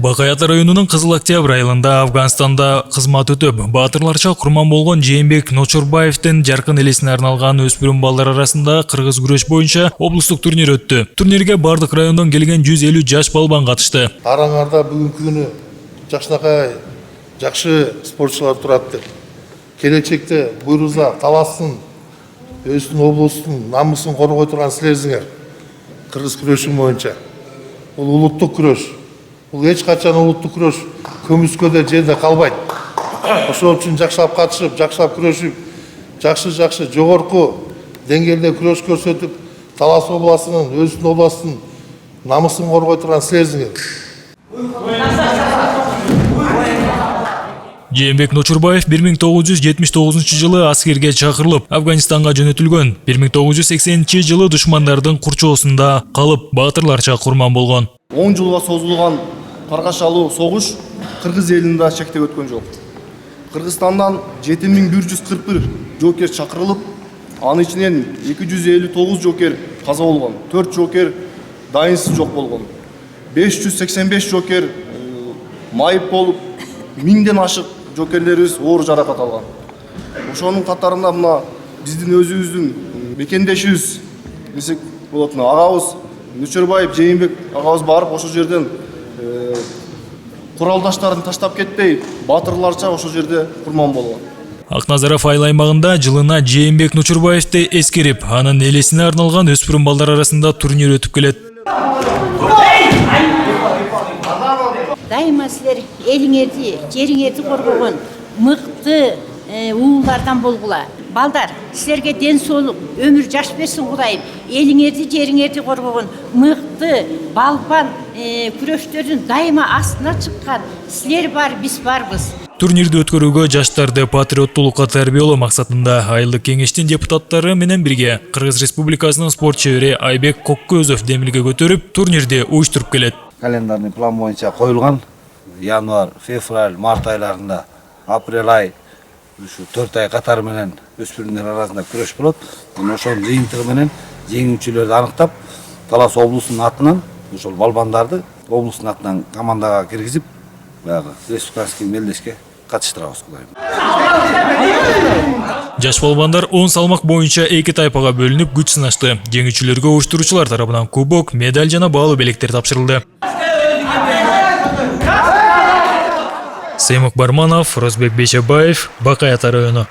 Бакай Ата районунун Кызыл Октябрь айылында Афганстанда кызмат өтөп, баатырларча курман болгон Жээнбек Ночурбаевдин жаркын элесине арналган өспүрүм балдар арасында кыргыз күрөш боюнча облустук турнир өттү. Турнирге бардык райондон келген 150 жаш балбан катышты. Араңарда бүгүнкү күнү жакшынакай жакшы спортчулар турат деп. Келечекте буйруза таласын, өзүнүн облустун намысын коргой турган силерсиңер. Кыргыз күрөшү боюнча. Бул улуттук күрөш. Бул эч качан улуттук күрөш көмүскөдө жерде калбайт. Ошол үчүн жакшылап катышып, жакшылап күрөшүп, жакшы жогорку деңгээлде күрөш көрсөтүп, Талас областынын, өзүнүн областынын намысын коргой турган силерсиңер. Жээнбек Ночурбаев 1979 жылы аскерге чакырылып, Афганистанга жөнөтүлгөн. 1980 жылы душмандардын курчоосунда калып, баатырларча курман болгон. 10 жылга созулган каргашалуу согуш Кыргыз элинде чектеп өткөн жок. Кыргызстандан 7141 жокер чакырылып, анын ичинен 259 жокер каза болгон, 4 жокер дайынсыз жок болгон. 585 жокер майып болуп, 1000ден ашык жокерлерибиз оор жаракат алган. Ошонун катарында мына биздин өзүбүздүн мекендешибиз десек болот, агабыз Ночурбаев Жээнбек агабыз барып ошол жерден куралдаштарын таштап кетпей, баатырларча ошол жерде курман болгон. Акназаров айыл аймагында жылына Жээнбек Ночурбаевди эскерип, анын элесине арналган өспүрүм балдар арасында турнир өтүп келет. Дайыма силер элиңерди, жериңерди коргогон мыкты уулардан болгула. Балдар, силерге ден соолук, өмүр жаш берсин Кудайым. Элиңерди, жериңерди коргогон мыкты балбан күрөштөрдүн дайыма астына чыккан силер бар, биз барбыз. Турнирди өткөрүүгө жаштарды патриоттулукка тарбиялоо максатында айылдык кеңештин депутаттары менен бирге Кыргыз Республикасынын спорт чебери Айбек Коккөзов демилге көтөрүп, турнирди уюштуруп келет. Календарный план боюнча коюлган январь, февраль, март айларында, апрель ай ушу 4 ай катары менен өспүрүмдөр арасында күрөш болот. Ошонун жыйынтыгы менен жеңүүчүлөрдү аныктап, Талас облусунун атынан ошол балбандарды облустун атынан командага киргизип, баягы республикалык мелдешке катыштырабыз Кудайым. Жаш балбандар 10 салмак боюнча 2 тайпага бөлүнүп күч сынашты. Жеңүүчүлөргө уюштуруучулар тарабынан кубок, медаль жана баалуу белектер тапшырылды. Сеймук Барманов, Розбек Бейшебаев, Бакай Ата району.